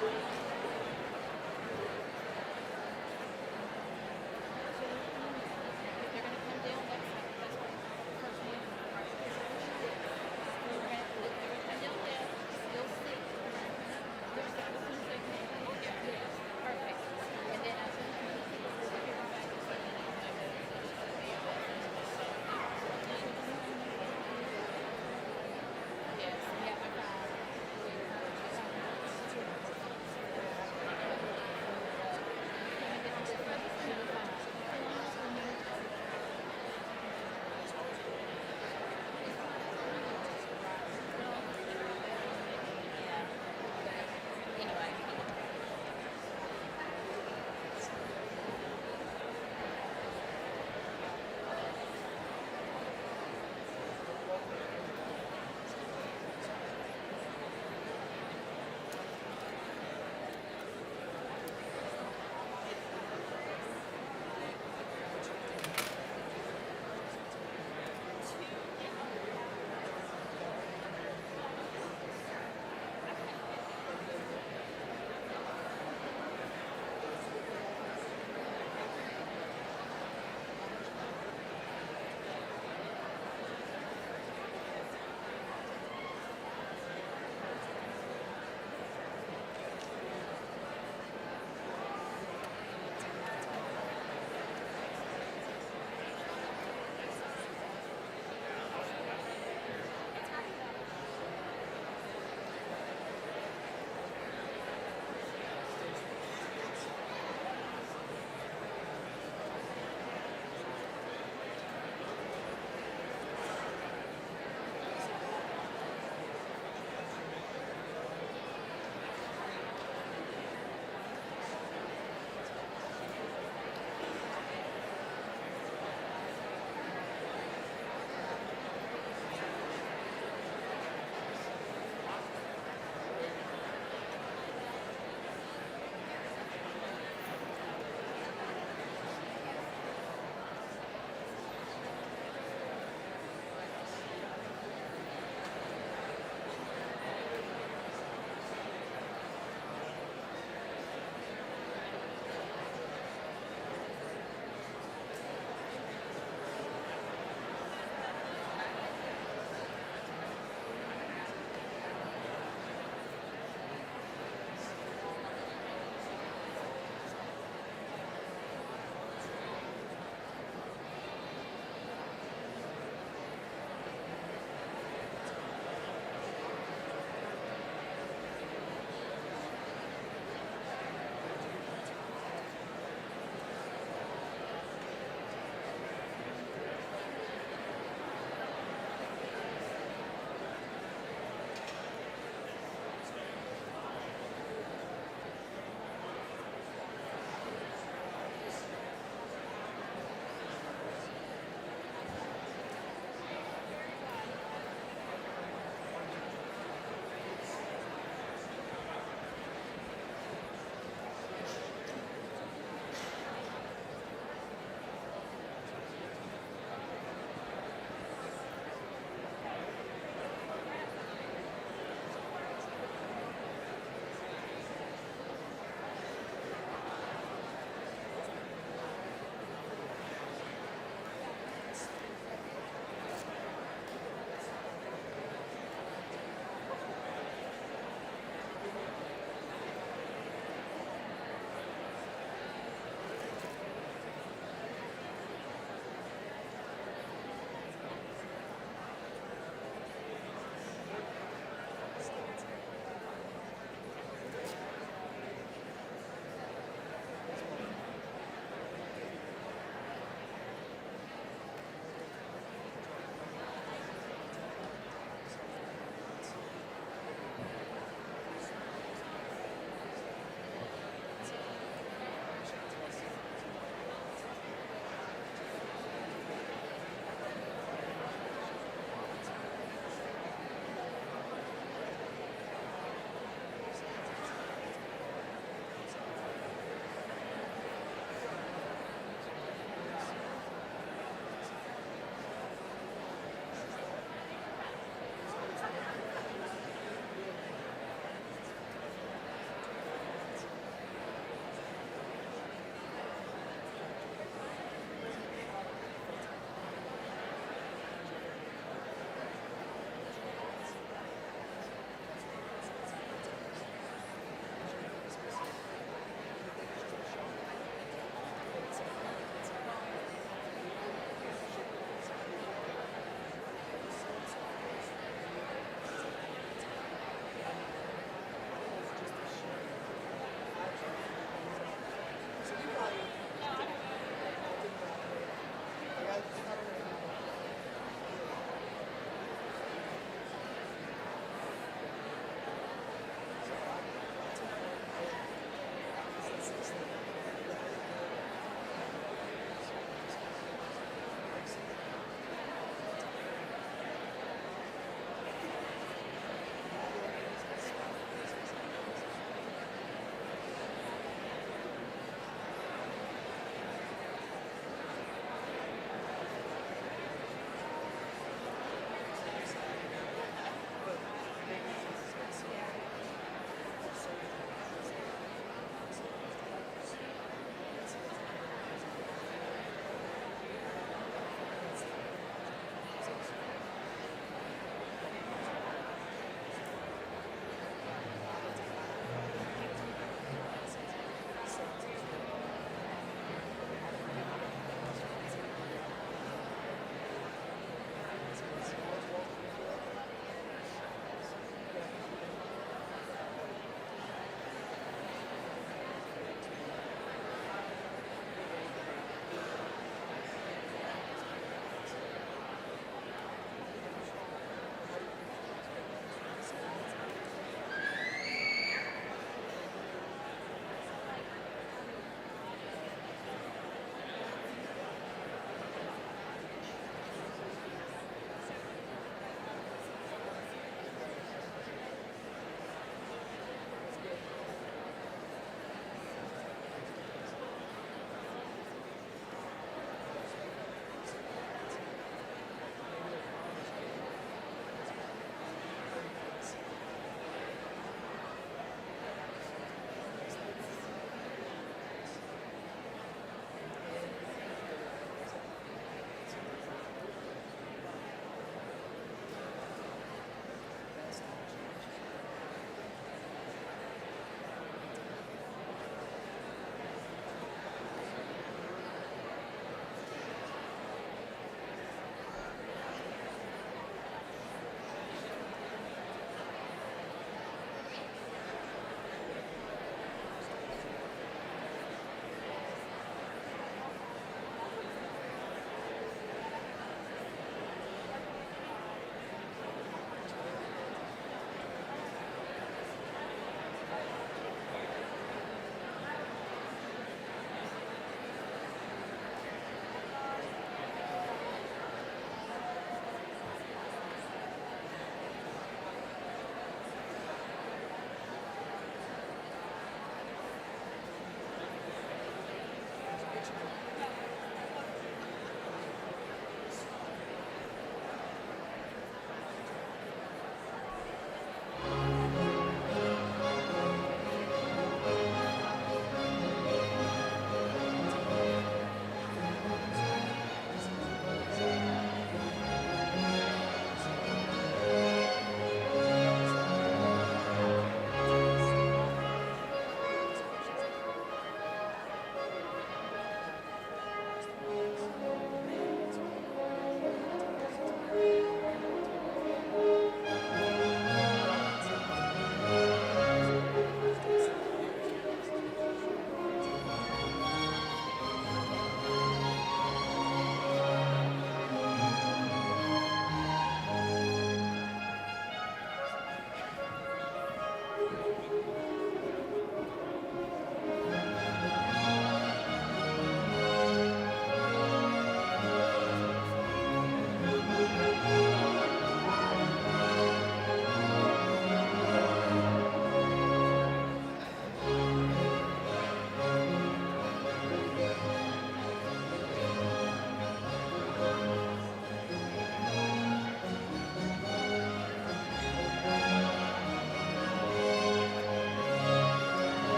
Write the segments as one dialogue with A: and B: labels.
A: If they're gonna come down, that's what first one. They're gonna come down left, you'll see. There's as soon as they come down, yeah, perfect. And then as soon as you see the second one back, it's like, yes, we have my phone.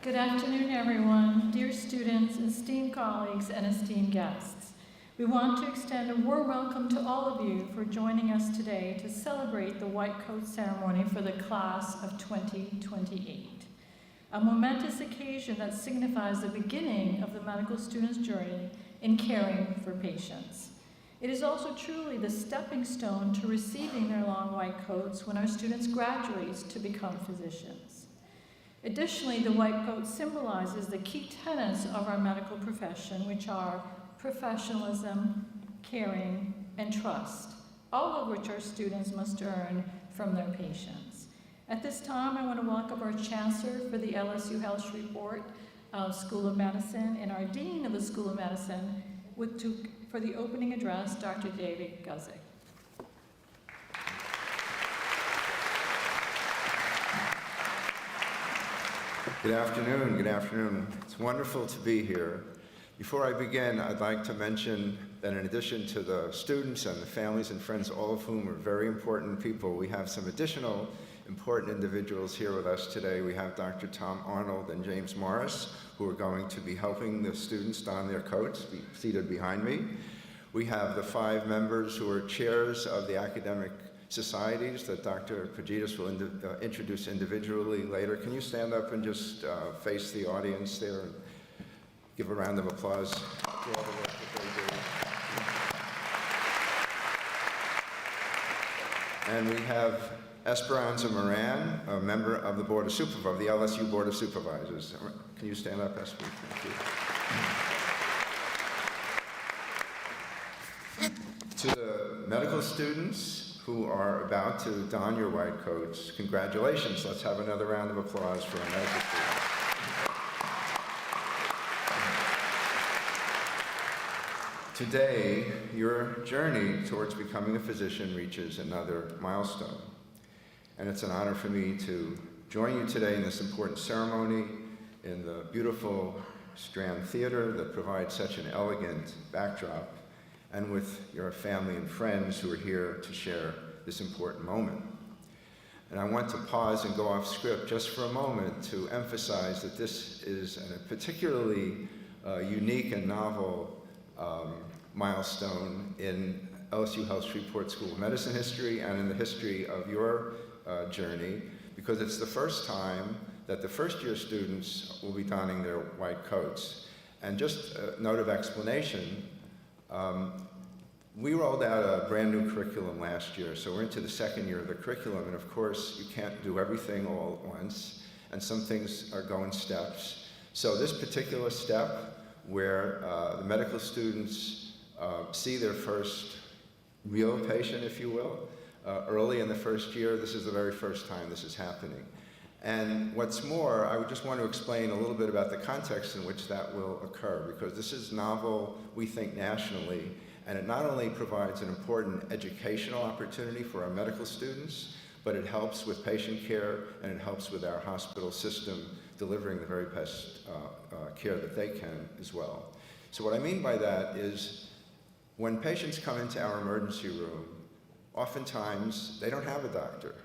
B: Good afternoon, everyone, dear students, esteemed colleagues, and esteemed guests. We want to extend a warm welcome to all of you for joining us today to celebrate the White Coat Ceremony for the class of 2028, a momentous occasion that signifies the beginning of the medical student's journey in caring for patients. It is also truly the stepping stone to receiving their long white coats when our students graduate to become physicians. Additionally, the white coat symbolizes the key tenets of our medical profession, which are professionalism, caring, and trust, all of which our students must earn from their patients. At this time, I want to welcome our Chancellor for the LSU Health Shreveport School of Medicine and our Dean of the School of Medicine for the opening address, Dr. David Guzik.
C: Good afternoon, good afternoon. It's wonderful to be here. Before I begin, I'd like to mention that in addition to the students and the families and friends, all of whom are very important people, we have some additional important individuals here with us today. We have Dr. Tom Arnold and James Morris, who are going to be helping the students don their coats, seated behind me. We have the 5 members who are chairs of the academic societies that Dr. Pagitas will introduce individually later. Can you stand up and just face the audience there and give a round of applause for all the work that they do? And we have Esperanza Moran, a member of the Board of Supervisors, of the LSU Board of Supervisors. Can you stand up, Esper? Thank you. To the medical students who are about to don your white coats, congratulations. Let's have another round of applause for our medical students. Today, your journey towards becoming a physician reaches another milestone. And it's an honor for me to join you today in this important ceremony in the beautiful Strand Theater that provides such an elegant backdrop, and with your family and friends who are here to share this important moment. And I want to pause and go off script just for a moment to emphasize that this is a particularly unique and novel milestone in LSU Health Shreveport School of Medicine history and in the history of your journey, because it's the first time that the first-year students will be donning their white coats. And just a note of explanation, we rolled out a brand new curriculum last year, so we're into the second year of the curriculum, and of course you can't do everything all at once, and some things are going steps. So this particular step, where the medical students see their first real patient, if you will, early in the first year, this is the very first time this is happening. And what's more, I would just want to explain a little bit about the context in which that will occur, because this is novel, we think, nationally, and it not only provides an important educational opportunity for our medical students, but it helps with patient care and it helps with our hospital system delivering the very best care that they can as well. So what I mean by that is when patients come into our emergency room, oftentimes they don't have a doctor.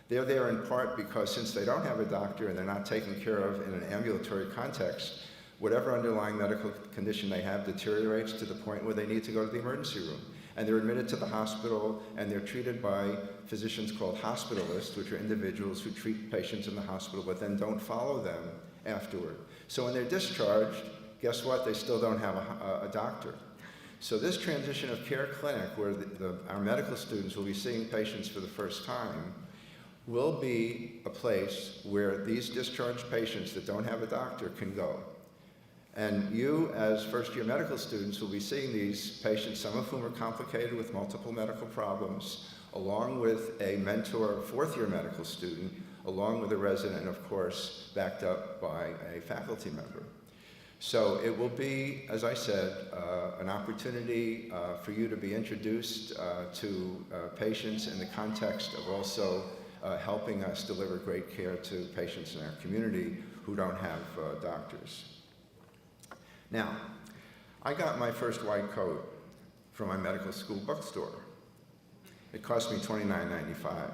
C: They're there in part because since they don't have a doctor and they're not taken care of in an ambulatory context, whatever underlying medical condition they have deteriorates to the point where they need to go to the emergency room. And they're admitted to the hospital and they're treated by physicians called hospitalists, which are individuals who treat patients in the hospital but then don't follow them afterward. So when they're discharged, guess what? They still don't have a doctor. So this transition of care clinic, where our medical students will be seeing patients for the first time, will be a place where these discharged patients that don't have a doctor can go. And you, as first-year medical students, will be seeing these patients, some of whom are complicated with multiple medical problems, along with a mentor fourth-year medical student, along with a resident, and of course, backed up by a faculty member. So it will be, as I said, an opportunity for you to be introduced to patients in the context of also helping us deliver great care to patients in our community who don't have doctors. Now, I got my first white coat from my medical school bookstore. It cost me $29.95.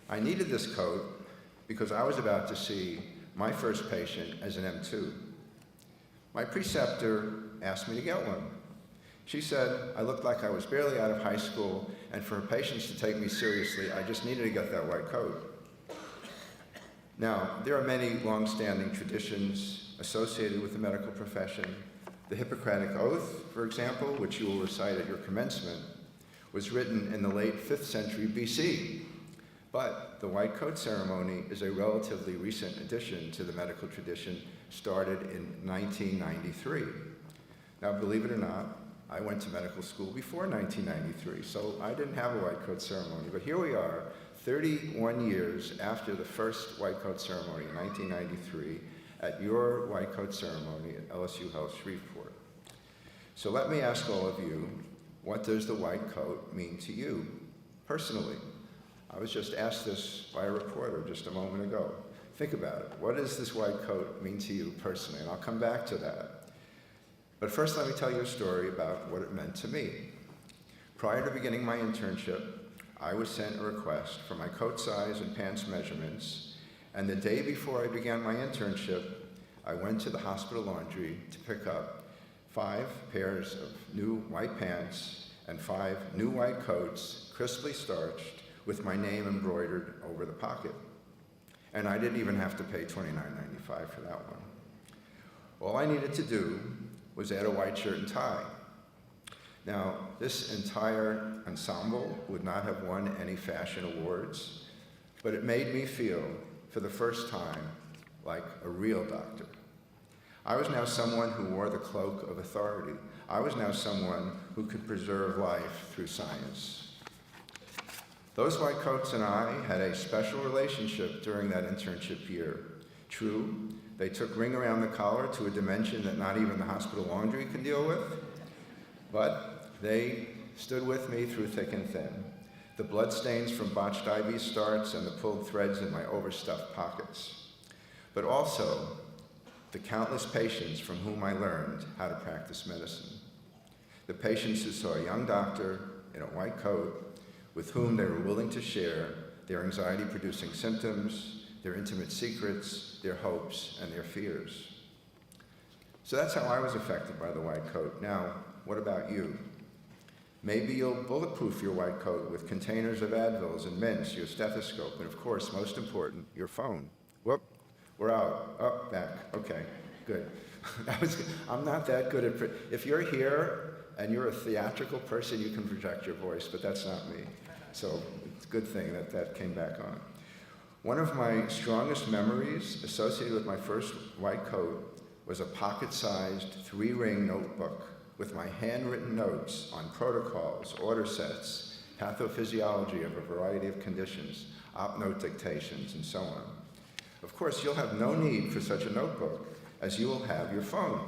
C: I needed this coat because I was about to see my first patient as an M2. My preceptor asked me to get one. She said I looked like I was barely out of high school, and for her patients to take me seriously, I just needed to get that white coat. Now, there are many long-standing traditions associated with the medical profession. The Hippocratic Oath, for example, which you will recite at your commencement, was written in the late 5th century BC. But the white coat ceremony is a relatively recent addition to the medical tradition, started in 1993. Now, believe it or not, I went to medical school before 1993, so I didn't have a white coat ceremony. But here we are, 31 years after the first white coat ceremony in 1993, at your white coat ceremony at LSU Health Shreveport. So let me ask all of you, what does the white coat mean to you personally? I was just asked this by a reporter just a moment ago. Think about it. What does this white coat mean to you personally? And I'll come back to that. But first, let me tell you a story about what it meant to me. Prior to beginning my internship, I was sent a request for my coat size and pants measurements, and the day before I began my internship, I went to the hospital laundry to pick up 5 pairs of new white pants and 5 new white coats, crisply starched, with my name embroidered over the pocket. And I didn't even have to pay $29.95 for that one. All I needed to do was add a white shirt and tie. Now, this entire ensemble would not have won any fashion awards, but it made me feel, for the first time, like a real doctor. I was now someone who wore the cloak of authority. I was now someone who could preserve life through science. Those white coats and I had a special relationship during that internship year. True, they took ring around the collar to a dimension that not even the hospital laundry can deal with, but they stood with me through thick and thin. The bloodstains from botched IV starts and the pulled threads in my overstuffed pockets. But also, the countless patients from whom I learned how to practice medicine. The patients who saw a young doctor in a white coat with whom they were willing to share their anxiety-producing symptoms, their intimate secrets, their hopes, and their fears. So that's how I was affected by the white coat. Now, what about you? Maybe you'll bulletproof your white coat with containers of Advils and mints, your stethoscope, and of course, most important, your phone. Whoop, we're out. Oh, back. Okay, good. I'm not that good at, if you're here and you're a theatrical person, you can project your voice, but that's not me. So it's a good thing that that came back on. One of my strongest memories associated with my first white coat was a pocket-sized 3-ring notebook with my handwritten notes on protocols, order sets, pathophysiology of a variety of conditions, op-note dictations, and so on. Of course, you'll have no need for such a notebook, as you will have your phone,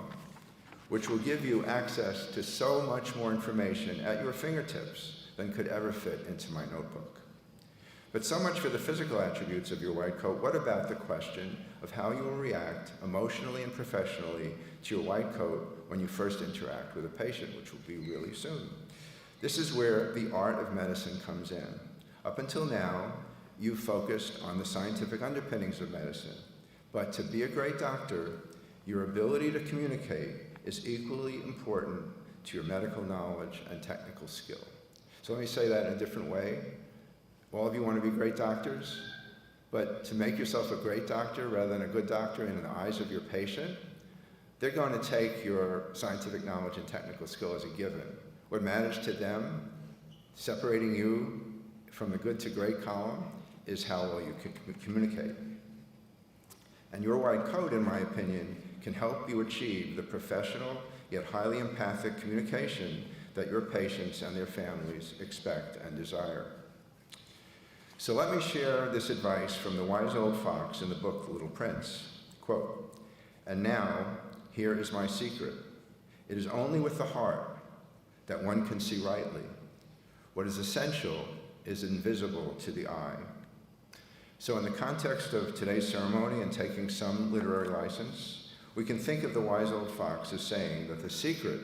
C: which will give you access to so much more information at your fingertips than could ever fit into my notebook. But so much for the physical attributes of your white coat. What about the question of how you will react emotionally and professionally to your white coat when you first interact with a patient, which will be really soon? This is where the art of medicine comes in. Up until now, you've focused on the scientific underpinnings of medicine. But to be a great doctor, your ability to communicate is equally important to your medical knowledge and technical skill. So let me say that in a different way. All of you want to be great doctors, but to make yourself a great doctor rather than a good doctor in the eyes of your patient, they're going to take your scientific knowledge and technical skill as a given. What matters to them, separating you from the good to great column, is how well you can communicate. And your white coat, in my opinion, can help you achieve the professional yet highly empathic communication that your patients and their families expect and desire. So let me share this advice from the wise old fox in the book, The Little Prince. Quote, "And now, here is my secret. It is only with the heart that one can see rightly. What is essential is invisible to the eye." So in the context of today's ceremony and taking some literary license, we can think of the wise old fox as saying that the secret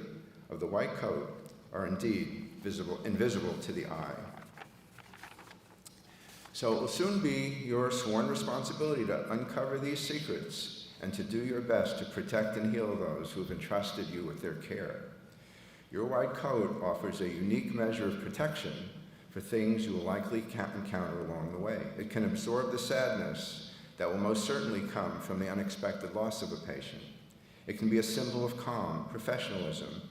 C: of the white coat are indeed invisible to the eye. So it will soon be your sworn responsibility to uncover these secrets and to do your best to protect and heal those who have entrusted you with their care. Your white coat offers a unique measure of protection for things you will likely encounter along the way. It can absorb the sadness that will most certainly come from the unexpected loss of a patient. It can be a symbol of calm, professionalism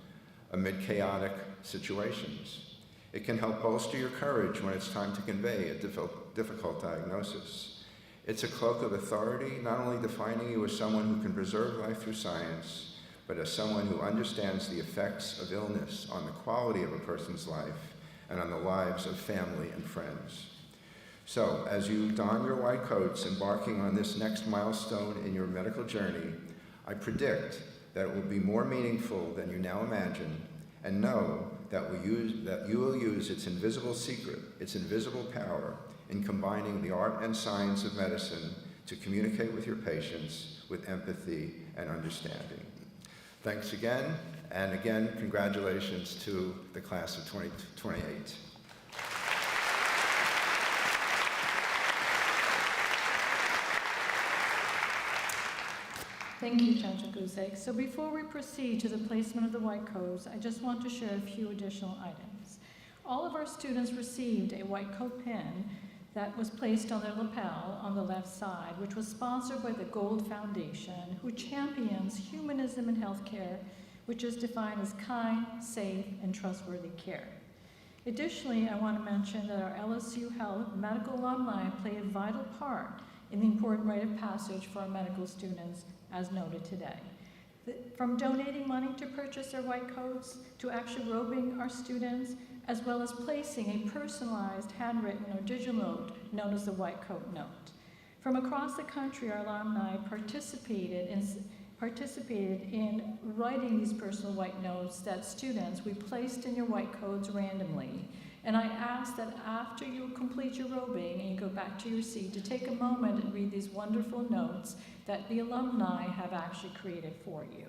C: amid chaotic situations. It can help bolster your courage when it's time to convey a difficult diagnosis. It's a cloak of authority, not only defining you as someone who can preserve life through science, but as someone who understands the effects of illness on the quality of a person's life and on the lives of family and friends. So, as you don your white coats, embarking on this next milestone in your medical journey, I predict that it will be more meaningful than you now imagine, and know that you will use its invisible secret, its invisible power, in combining the art and science of medicine to communicate with your patients with empathy and understanding. Thanks again, and again, congratulations to the class of 2028.
B: Thank you, Chancellor Guzik. So before we proceed to the placement of the white coats, I just want to share a few additional items. All of our students received a white coat pin that was placed on their lapel on the left side, which was sponsored by the Gold Foundation, who champions humanism in healthcare, which is defined as kind, safe, and trustworthy care. Additionally, I want to mention that our LSU Health medical alumni play a vital part in the important rite of passage for our medical students, as noted today. From donating money to purchase their white coats, to actually robing our students, as well as placing a personalized handwritten or digital note known as the white coat note. From across the country, our alumni participated in writing these personal white notes that students we placed in your white coats randomly. And I ask that after you complete your robing and you go back to your seat, to take a moment and read these wonderful notes that the alumni have actually created for you.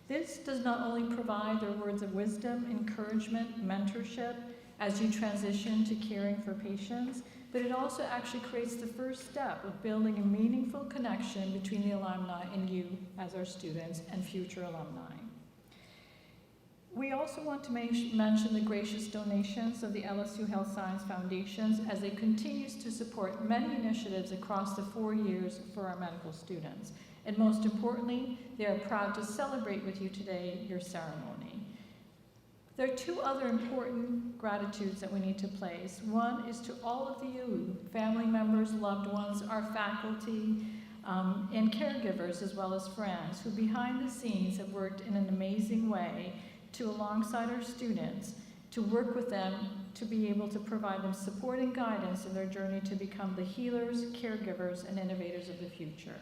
B: This does not only provide their words of wisdom, encouragement, mentorship as you transition to caring for patients, but it also actually creates the first step of building a meaningful connection between the alumni and you as our students and future alumni. We also want to mention the gracious donations of the LSU Health Science Foundations as it continues to support many initiatives across the 4 years for our medical students. And most importantly, they are proud to celebrate with you today your ceremony. There are two other important gratitudes that we need to place. One is to all of you, family members, loved ones, our faculty, and caregivers, as well as friends, who behind the scenes have worked in an amazing way to, alongside our students, to work with them to be able to provide them support and guidance in their journey to become the healers, caregivers, and innovators of the future.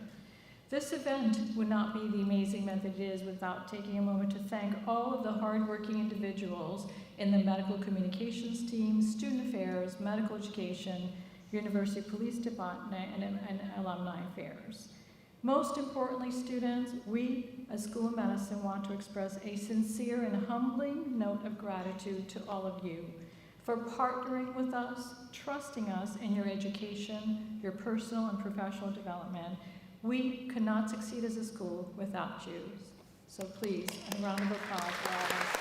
B: This event would not be the amazing event that it is without taking a moment to thank all of the hardworking individuals in the medical communications team, student affairs, medical education, University Police Department, and alumni affairs. Most importantly, students, we as School of Medicine want to express a sincere and humbling note of gratitude to all of you for partnering with us, trusting us in your education, your personal and professional development. We could not succeed as a school without you. So please, a round of applause for all of us.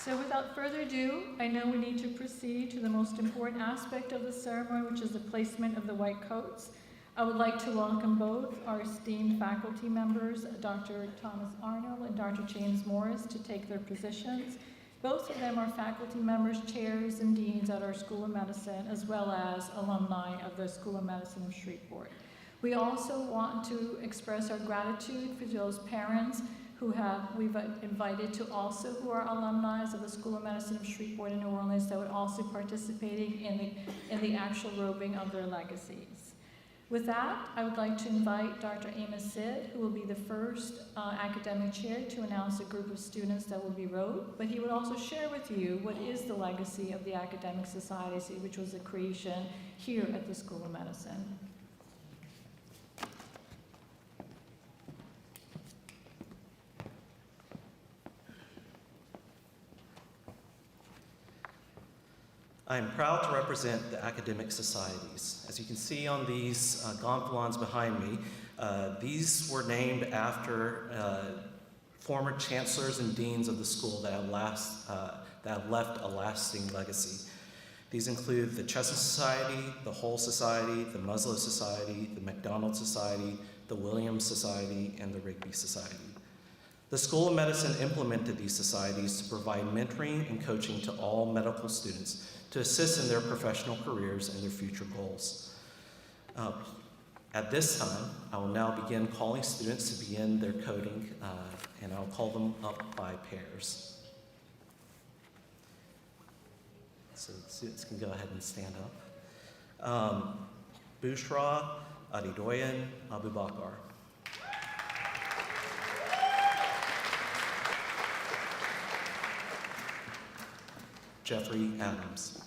B: So without further ado, I know we need to proceed to the most important aspect of the ceremony, which is the placement of the white coats. I would like to welcome both our esteemed faculty members, Dr. Thomas Arnold and Dr. James Morris, to take their positions. Both of them are faculty members, chairs, and deans at our School of Medicine, as well as alumni of the School of Medicine of Shreveport. We also want to express our gratitude for those parents who we've invited to also, who are alumni of the School of Medicine of Shreveport and New Orleans, that would also participating in the actual robing of their legacies. With that, I would like to invite Dr. Amos Sid, who will be the first academic chair, to announce a group of students that will be robed, but he would also share with you what is the legacy of the Academic Society, which was a creation here at the School of Medicine.
D: I am proud to represent the academic societies. As you can see on these gonfalons behind me, these were named after former chancellors and deans of the school that have left a lasting legacy. These include the Chesson Society, the Hull Society, the Muslow Society, the McDonald Society, the Williams Society, and the Rigby Society. The School of Medicine implemented these societies to provide mentoring and coaching to all medical students to assist in their professional careers and their future goals. At this time, I will now begin calling students to begin their coding, and I'll call them up by pairs. So students can go ahead and stand up. Bushra Adidoyan Abubakar. Jeffrey Adams.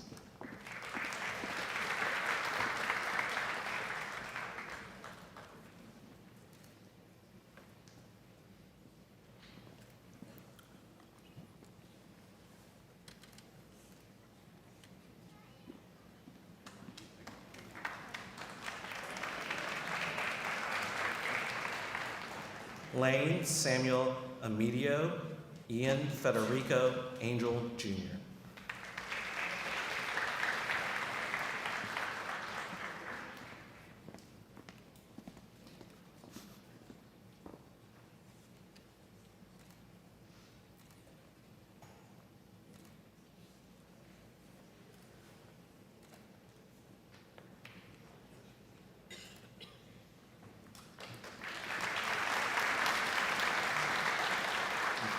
D: Lane Samuel Amidio, Ian Federico Angel Jr.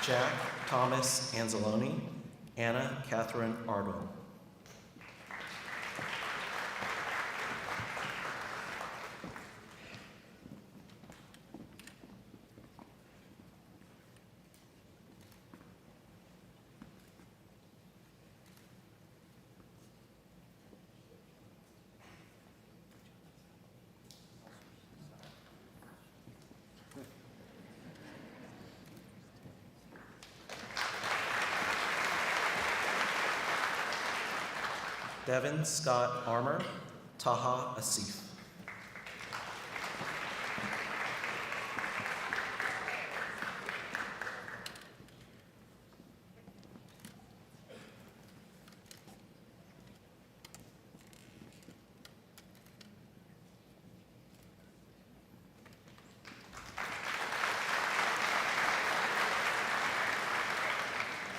D: Jack Thomas Anzalone, Anna Catherine Ardle. Devin Scott Armour, Taha Asif.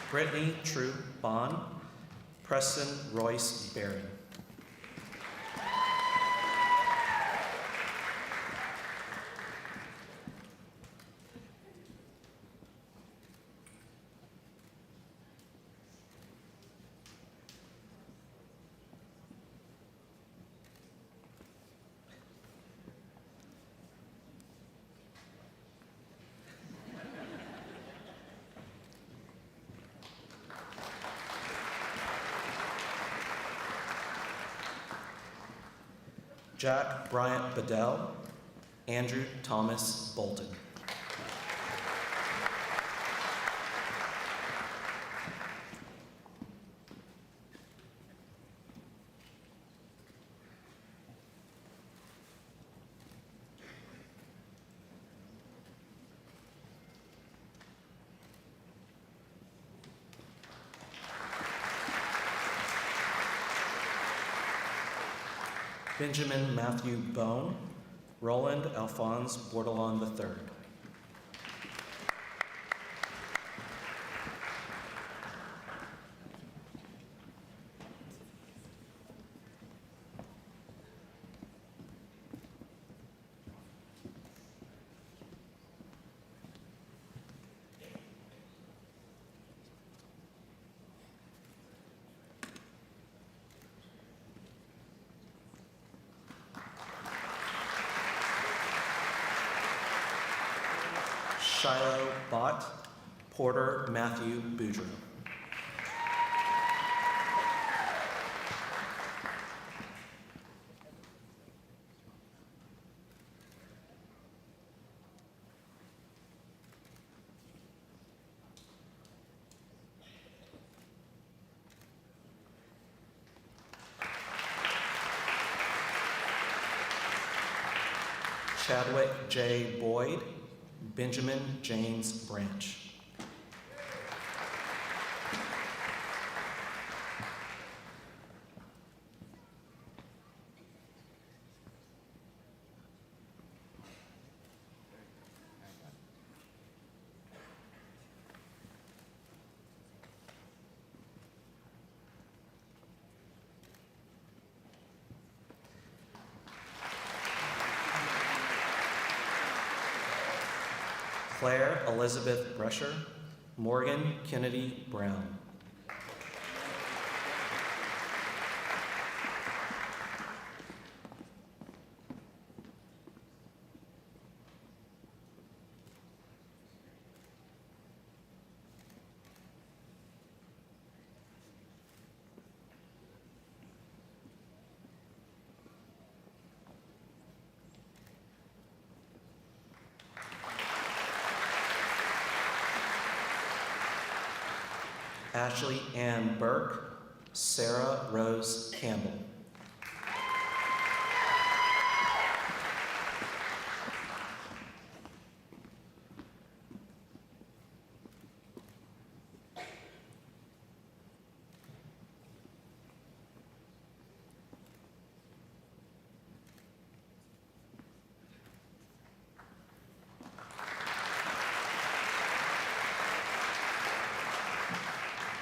D: Brittany True Bond, Preston Royce Barron. Jack Bryant Bedell, Andrew Thomas Bolton. Benjamin Matthew Bone, Roland Alphonse Bordelon III. Shiloh Bott, Porter Matthew Boudreau. Chadwick J. Boyd, Benjamin James Branch. Claire Elizabeth Brescher, Morgan Kennedy Brown. Ashley Ann Burke, Sarah Rose Campbell.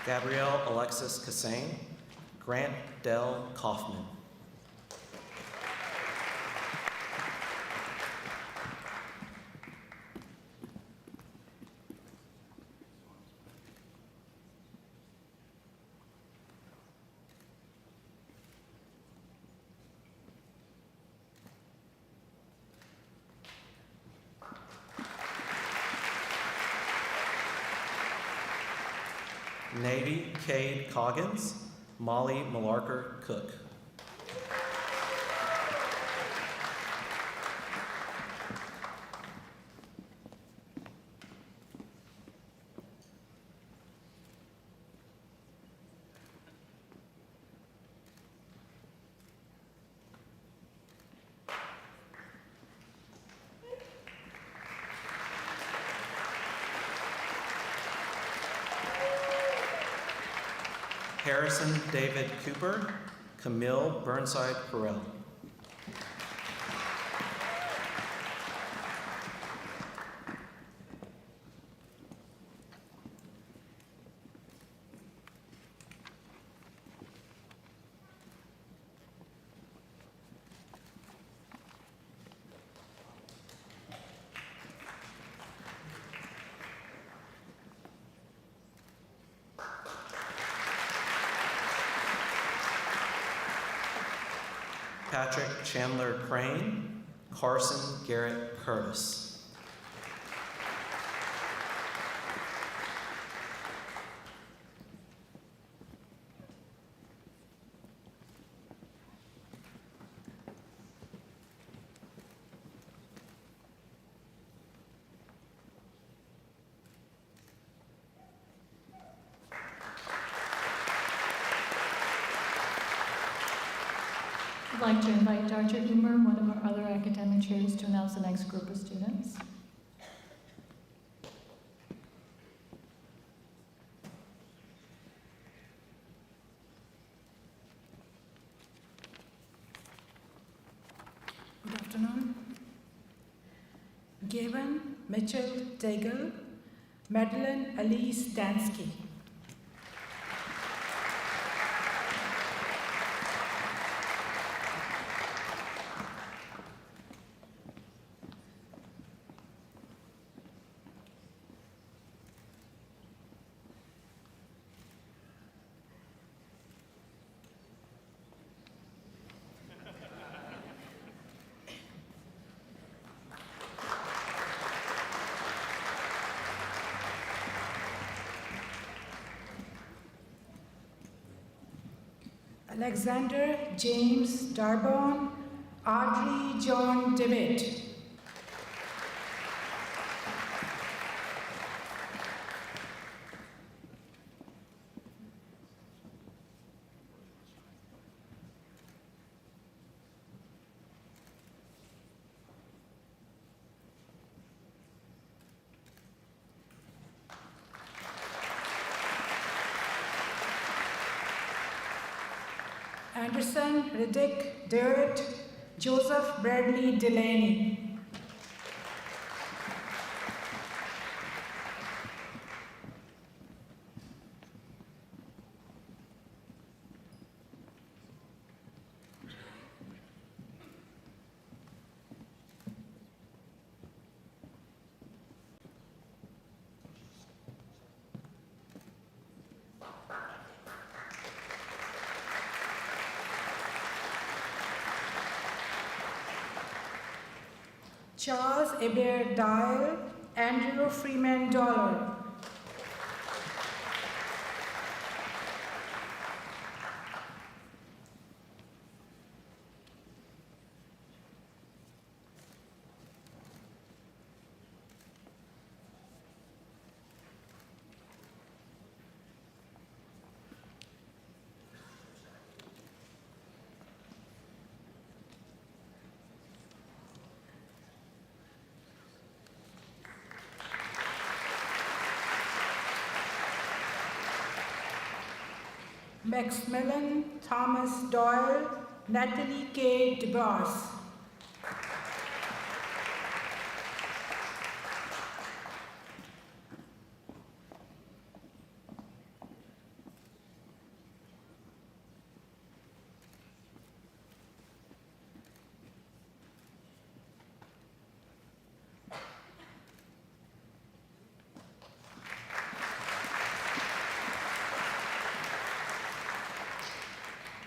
D: Gabrielle Alexis Cassane, Grant Dell Kaufman. Navy Cade Coggins, Molly Malarker Cook. Harrison David Cooper, Camille Burnside Perrell. Patrick Chandler Crane, Carson Garrett Curtis.
B: I'd like to invite Dr. Umer, one of our other academic chairs, to announce the next group of students.
E: Good afternoon. Gavin Mitchell Daigle, Madeline Elise Dansky. Alexander James Darbon, Audrey John Dewitt. Anderson Riddick Dewitt, Joseph Bradley Delaney. Charles Hebert Dial, Andrew Freeman Dollar. Maximilian Thomas Doyle, Natalie K. DeBoss.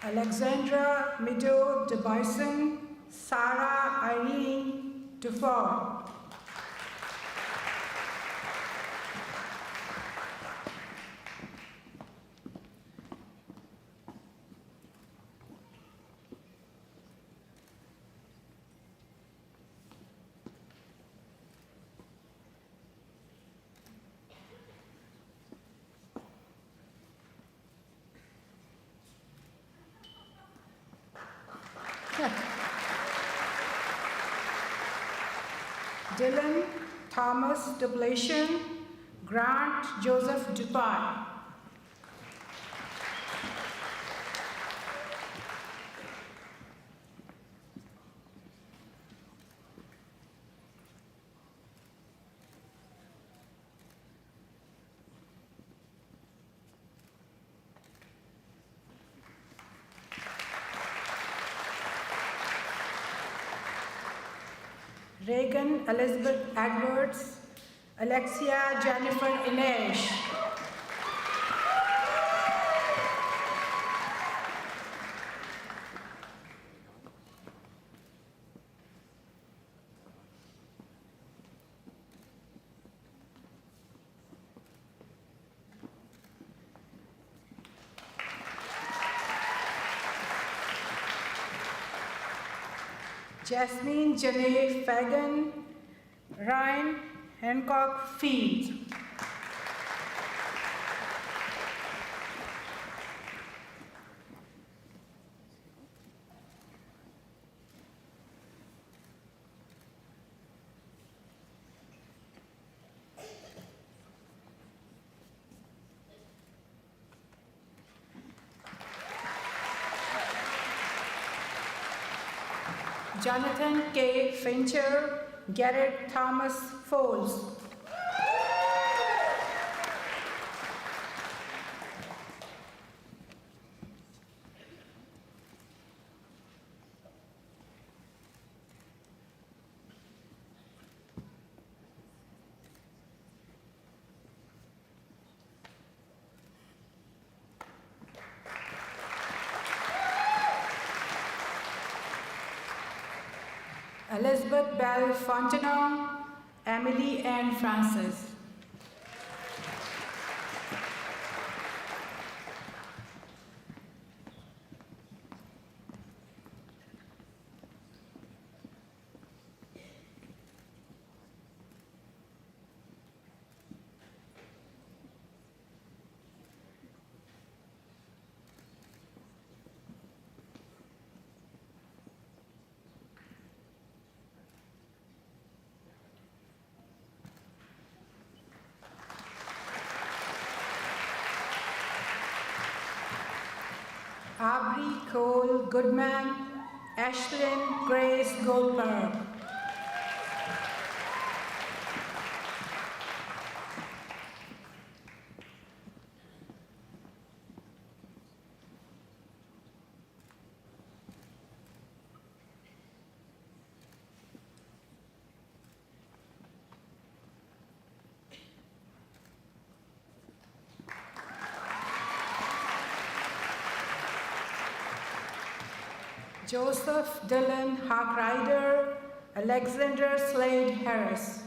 E: Alexandra Mido de Bison, Sarah Irene Dufour. Dylan Thomas Dublation, Grant Joseph Dupay. Reagan Elizabeth Edwards, Alexia Jennifer Inesh. Jasmine Janae Fagan, Ryan Hancock Field. Jonathan K. Fincher, Garrett Thomas Foles. Elizabeth Bell Fontenot, Emily Ann Francis. Aubrey Cole Goodman, Ashlyn Grace Goldberg. Joseph Dylan Harkrider, Alexander Slade Harris.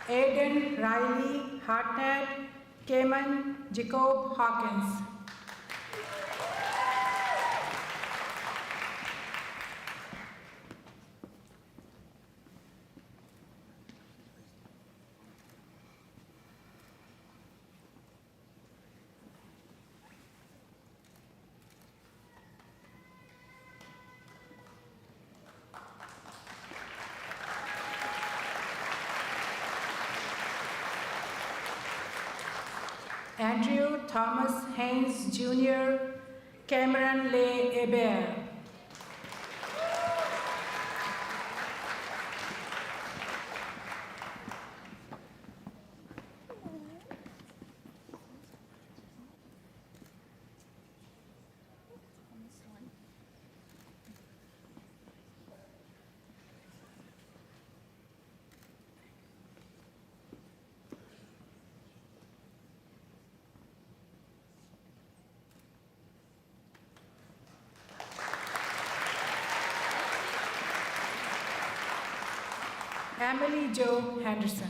E: Aiden Riley Hartnett, Cayman Jacob Hawkins. Andrew Thomas Haynes Jr., Cameron Leigh Hebert. Emily Jo Henderson.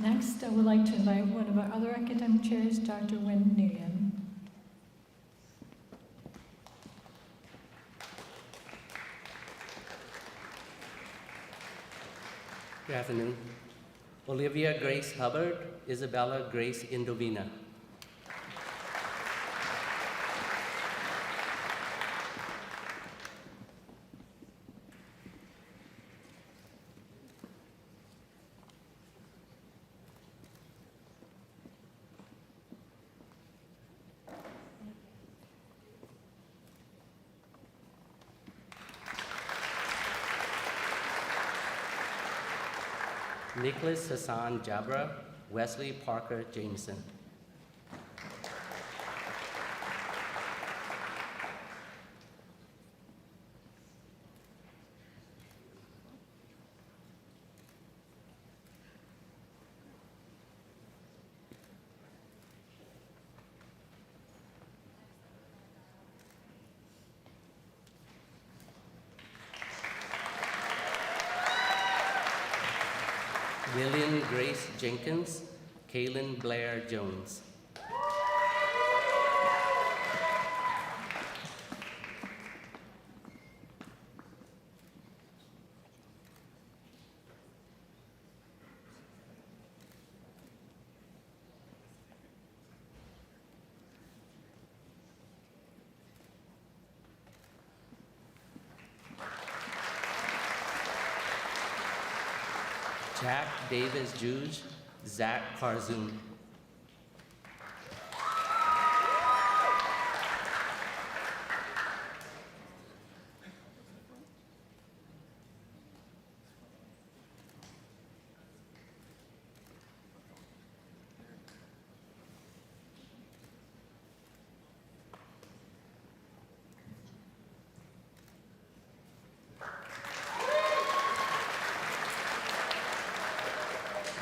B: Next, I would like to invite one of our other academic chairs, Dr. Wen Nguyen.
F: Good afternoon. Olivia Grace Hubbard, Isabella Grace Indovina. Nicholas Hassan Jabra, Wesley Parker Jameson. Lillian Grace Jenkins, Kaylin Blair Jones. Jack Davis Juge, Zach Karzoon.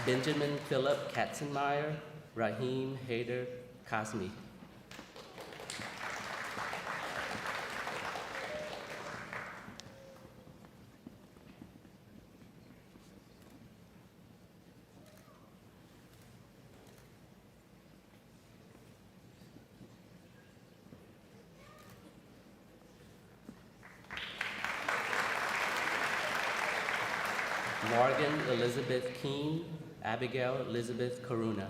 F: Benjamin Philip Katzenmeyer, Rahim Haider Kazmi. Morgan Elizabeth Keene, Abigail Elizabeth Karuna.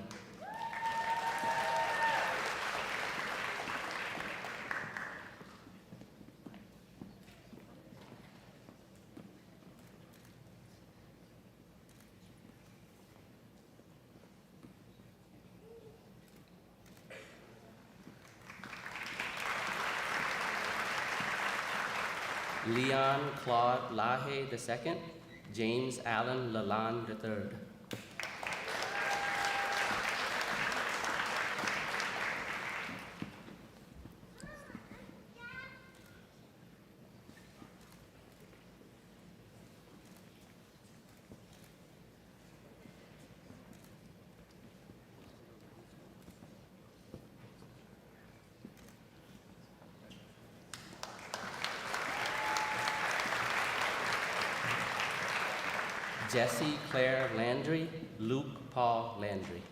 F: Leon Claude Lahe II, James Allen Lalonde III. Jessie Claire Landry, Luke Paul Landry.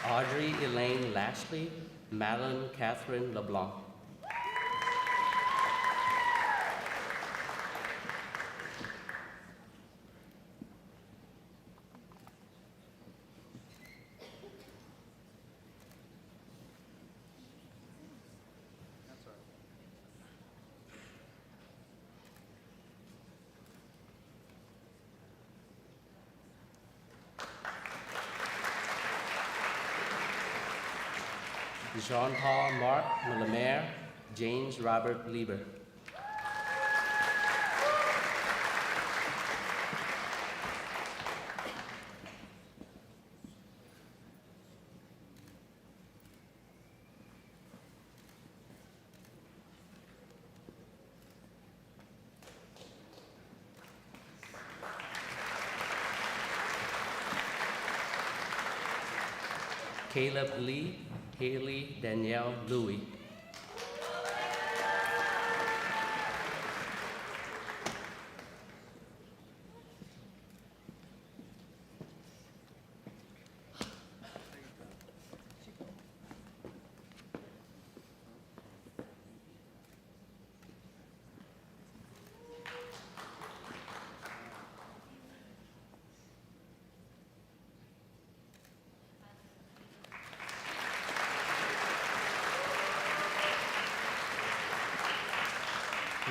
F: Audrey Elaine Lashley, Madeline Catherine LeBlanc. Jean-Paul Marc Lemaire, James Robert Lieber. Caleb Lee, Haley Danielle Louie.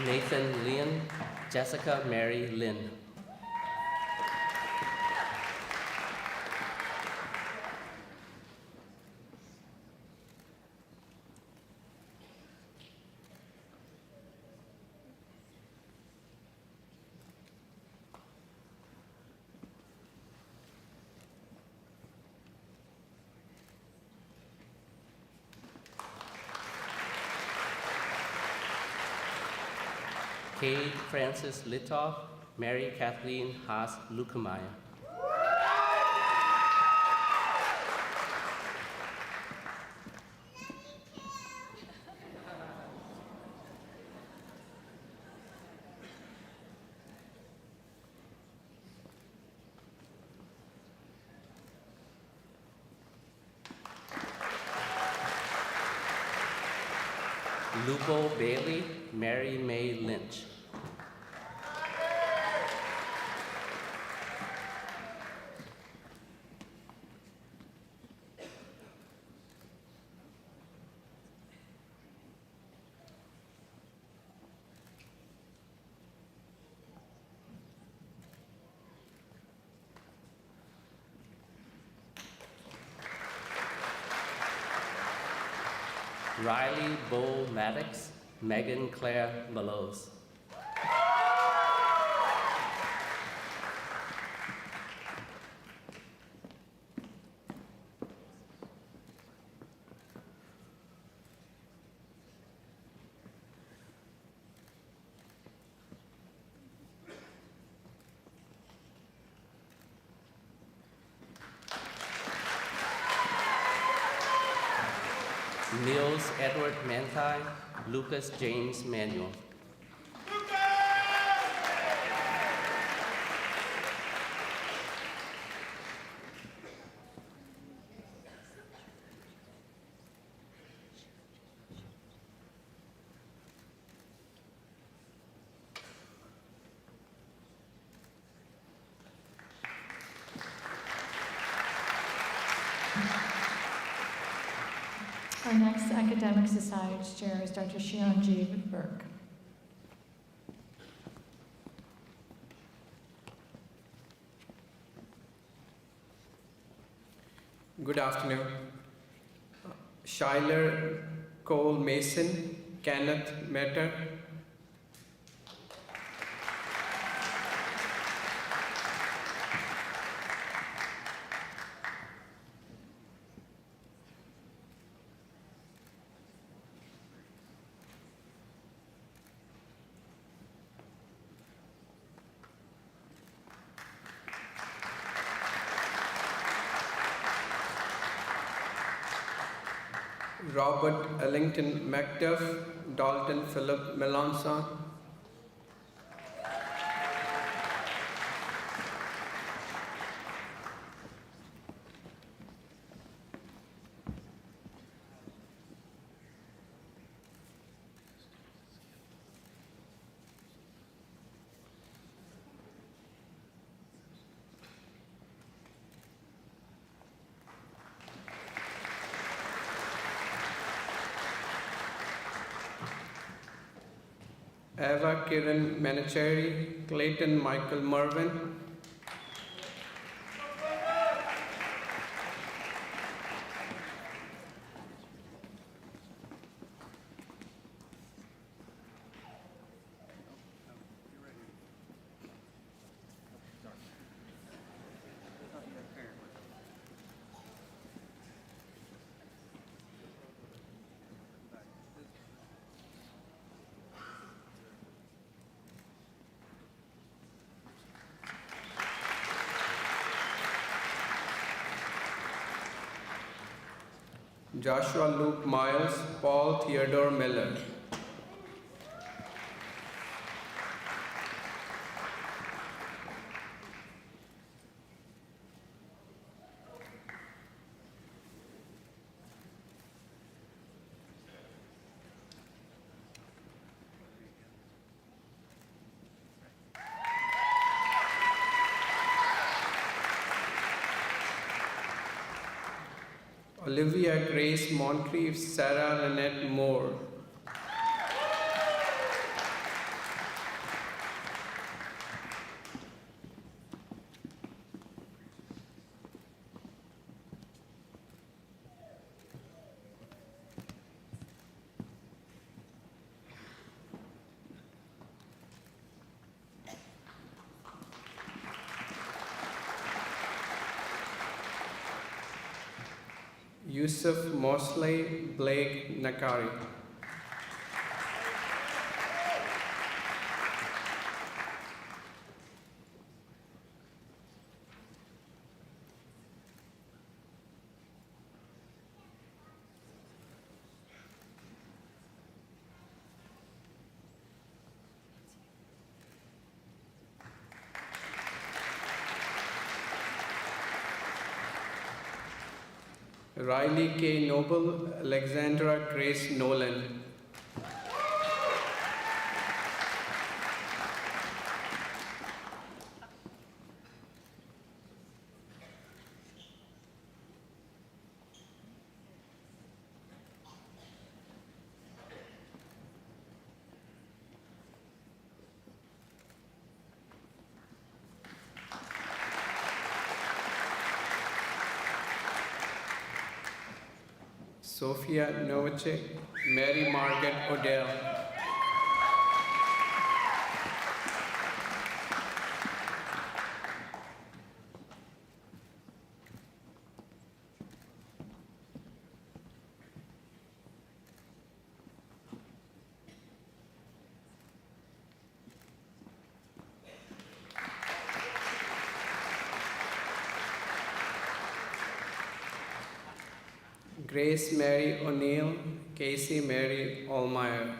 F: Nathan Lynn, Jessica Mary Lynn. Cade Francis Litoff, Mary Kathleen Haas Lukamaya. Lupo Bailey, Mary May Lynch. Riley Bo Maddox, Megan Claire Malose. Niels Edward Manti, Lucas James Manuel.
B: Our next Academic Society's chair is Dr. Shion G. Burke.
G: Good afternoon. Schuyler Cole Mason, Kenneth Metter. Robert Ellington Macduff, Dalton Philip Melanson. Eva Kiran Manicherry, Clayton Michael Mervyn. Joshua Luke Miles, Paul Theodore Miller. Olivia Grace Moncrief, Sarah Lynette Moore. Yusuf Mosley Blake Nakari. Riley K. Noble, Alexandra Grace Nolan. Sophia Novacek, Mary Margaret Odell. Grace Mary O'Neill, Casey Mary Allmeyer.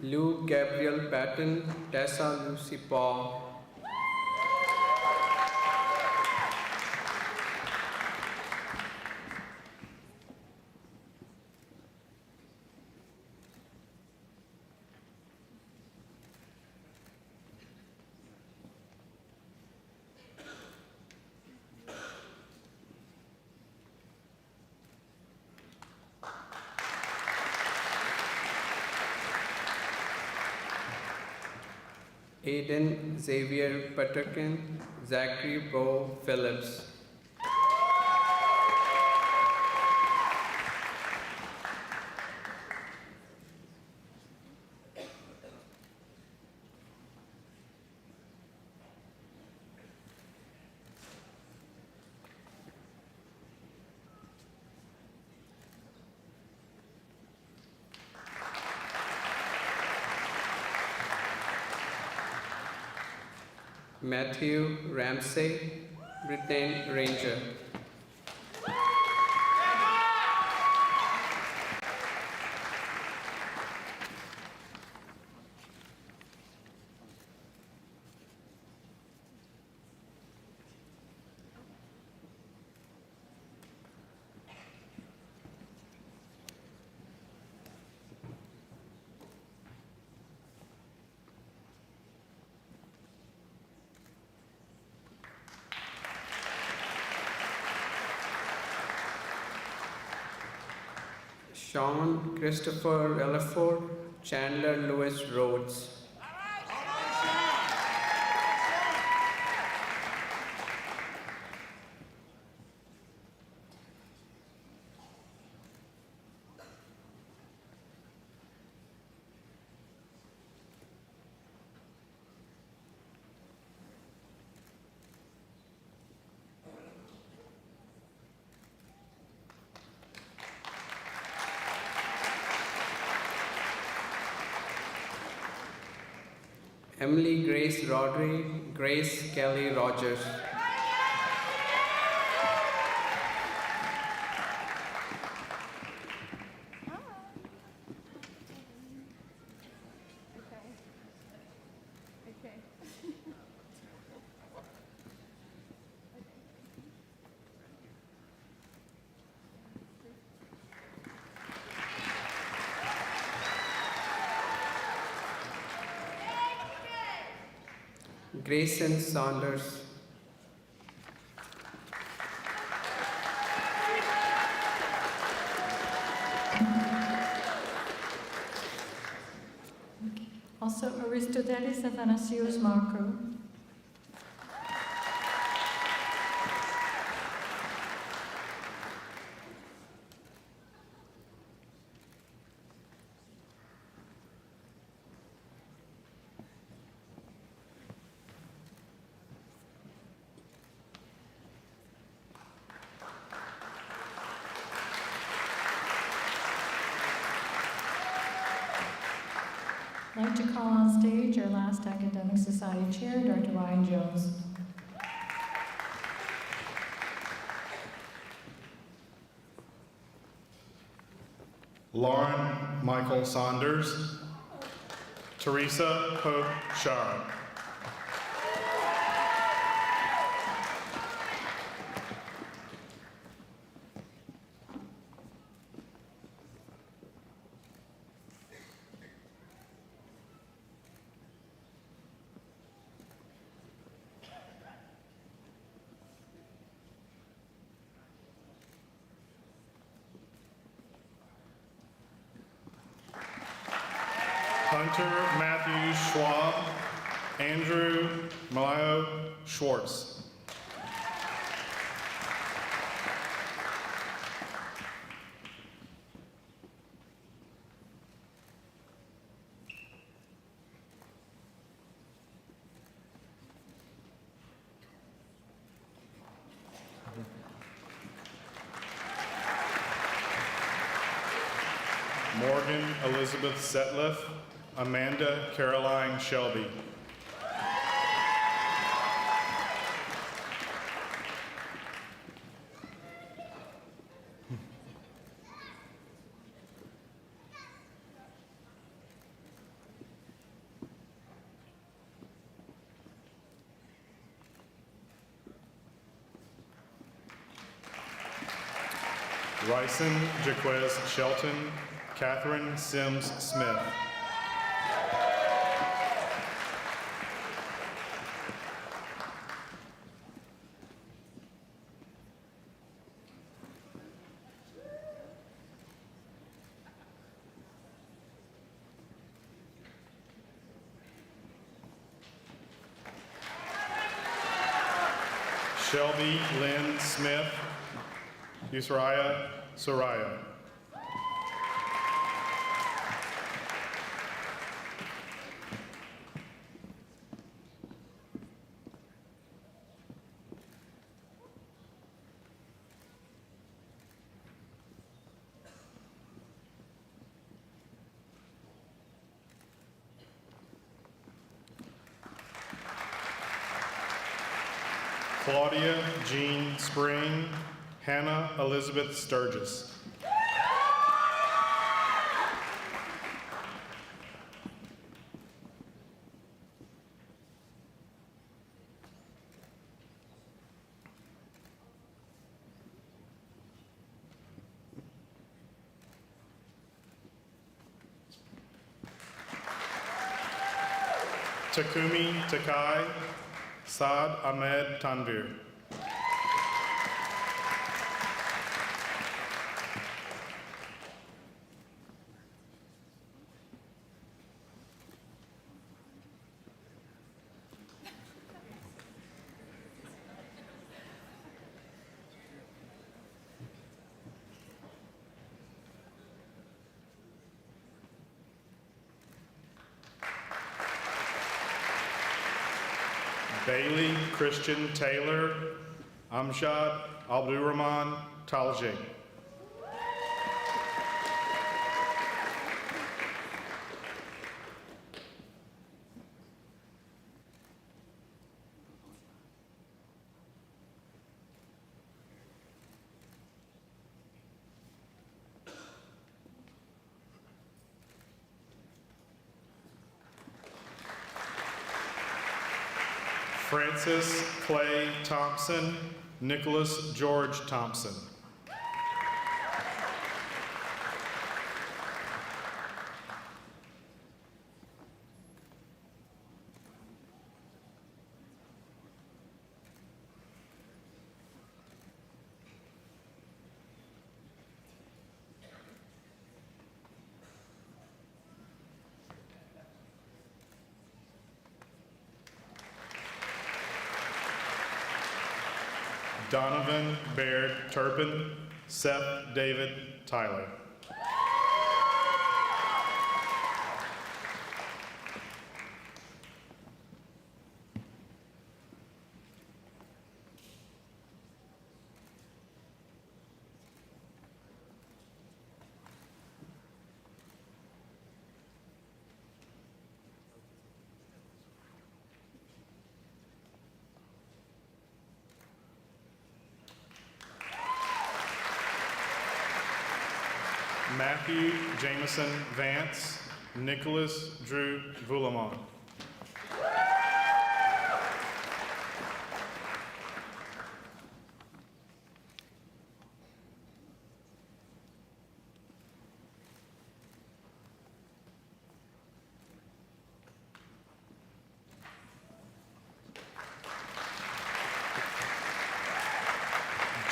G: Lou Gabriel Patton, Tessa Lucy Paul. Aiden Xavier Patterkin, Zachary Bo Phillips. Matthew Ramsey, Britain Ranger. Sean Christopher Relaford, Chandler Lewis Rhodes. Emily Grace Rodri, Grace Kelly Rogers. Grayson Saunders.
B: Also, Aristotelis Athanasios Marco. I'd like to call on stage our last Academic Society Chair, Dr. Ryan Jones.
H: Lauren Michael Saunders, Teresa Hope Sharon. Hunter Matthew Schwab, Andrew Malayo Schwartz. Morgan Elizabeth Setliff, Amanda Caroline Shelby. Ryson Jaquez Shelton, Catherine Sims Smith. Shelby Lynn Smith, Yusraya Soraya. Claudia Jean Spring, Hannah Elizabeth Sturgis. Takumi Takai, Saad Ahmed Tanvir. Bailey Christian Taylor, Amjad Abdurrahman Talji. Francis Clay Thompson, Nicholas George Thompson. Donovan Baird Turpin, Seth David Tyler. Matthew Jameson Vance, Nicholas Drew Vulamon.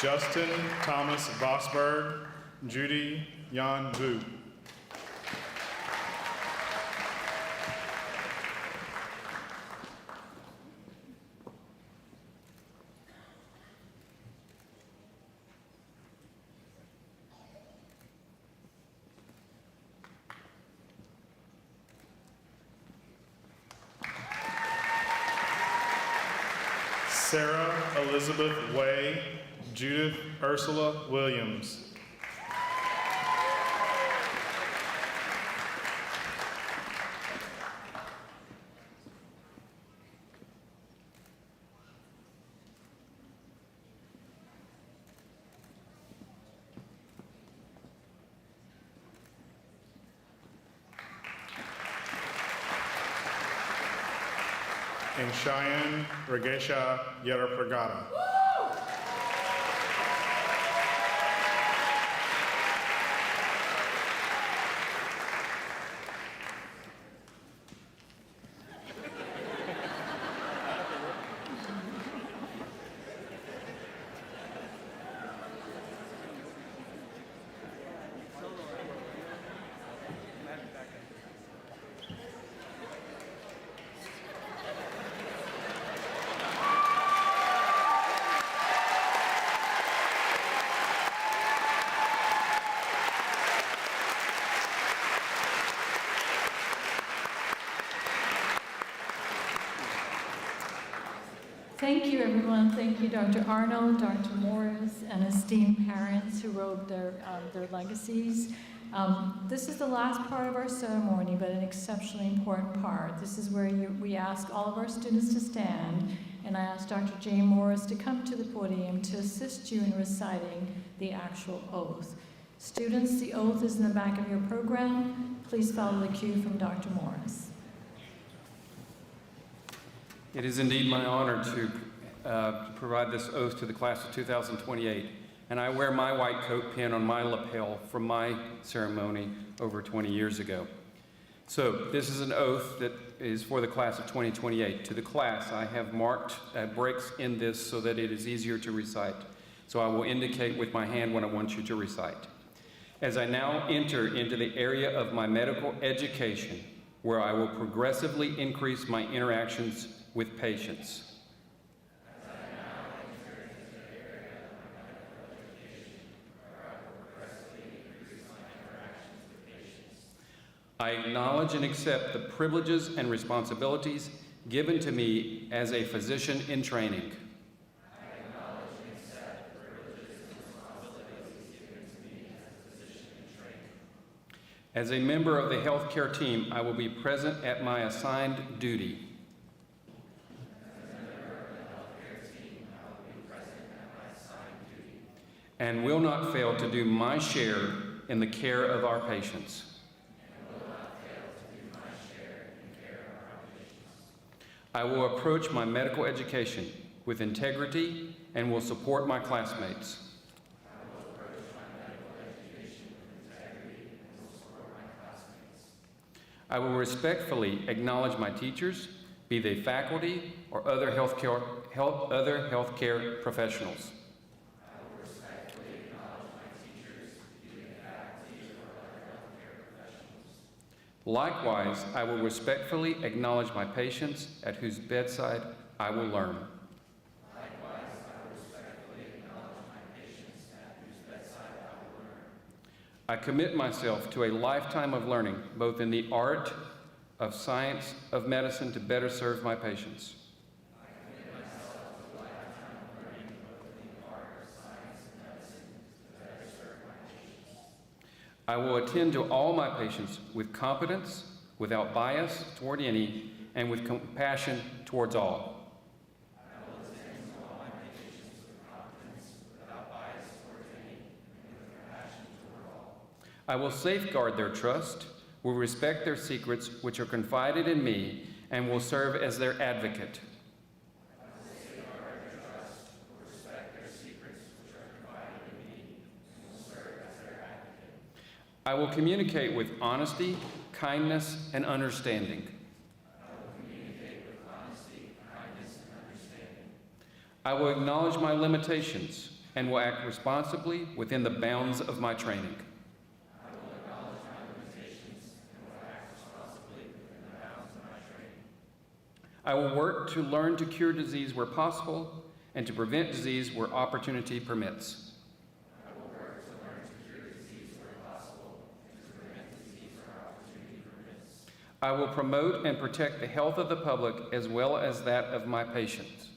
H: Justin Thomas Vosberg, Judy Yan Vu. Sarah Elizabeth Way, Judith Ursula Williams. And Cheyenne Regesha Yerapragada.
B: Thank you, everyone. Thank you, Dr. Arnold, Dr. Morris, and esteemed parents who wrote their legacies. This is the last part of our ceremony, but an exceptionally important part. This is where we ask all of our students to stand, and I ask Dr. Jay Morris to come to the podium to assist you in reciting the actual oath. Students, the oath is in the back of your program. Please follow the cue from Dr. Morris.
I: It is indeed my honor to provide this oath to the class of 2028, and I wear my white coat pin on my lapel from my ceremony over 20 years ago. So this is an oath that is for the class of 2028. To the class, I have marked breaks in this so that it is easier to recite. So I will indicate with my hand when I want you to recite. As I now enter into the area of my medical education, where I will progressively increase my interactions with patients. I acknowledge and accept the privileges and responsibilities given to me as a physician in training. As a member of the healthcare team, I will be present at my assigned duty. And will not fail to do my share in the care of our patients. I will approach my medical education with integrity and will support my classmates. I will respectfully acknowledge my teachers, be they faculty or other healthcare professionals. Likewise, I will respectfully acknowledge my patients at whose bedside I will learn. I commit myself to a lifetime of learning, both in the art of science of medicine to better serve my patients. I will attend to all my patients with competence, without bias toward any, and with compassion towards all. I will safeguard their trust, will respect their secrets which are confided in me, and will serve as their advocate. I will communicate with honesty, kindness, and understanding. I will acknowledge my limitations and will act responsibly within the bounds of my training. I will work to learn to cure disease where possible and to prevent disease where opportunity permits. I will promote and protect the health of the public as well as that of my patients.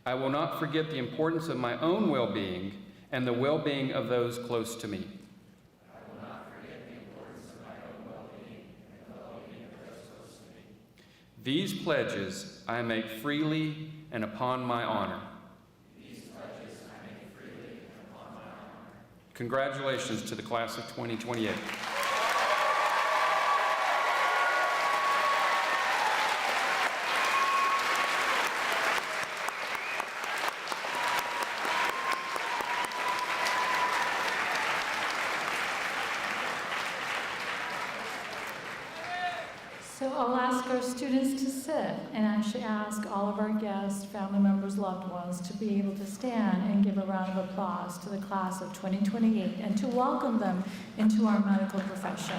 I: I will not forget the importance of my own well-being and the well-being of those close to me. These pledges I make freely and upon my honor. Congratulations to the class of 2028.
B: So I'll ask our students to sit and actually ask all of our guests, family members, loved ones to be able to stand and give a round of applause to the class of 2028 and to welcome them into our medical profession.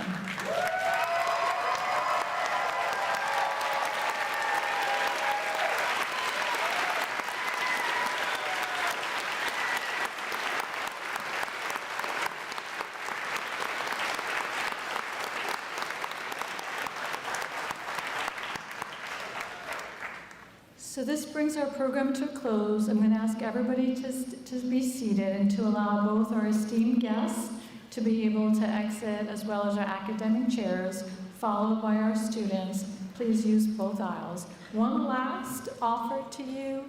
B: So this brings our program to a close. I'm going to ask everybody to be seated and to allow both our esteemed guests to be able to exit as well as our academic chairs, followed by our students. Please use both aisles. One last offer to you.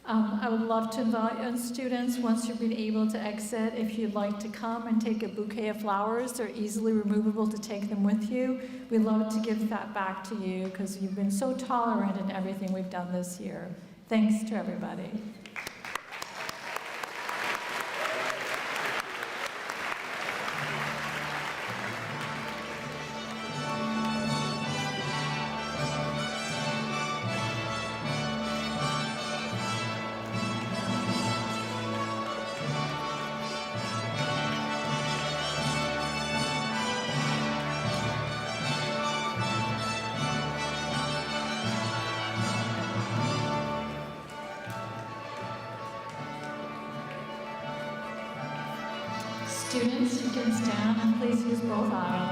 B: I would love to invite our students, once you've been able to exit, if you'd like to come and take a bouquet of flowers. They're easily removable to take them with you. We'd love to give that back to you because you've been so tolerant in everything we've done this year. Thanks to everybody. Students, you can stand and please use both aisles.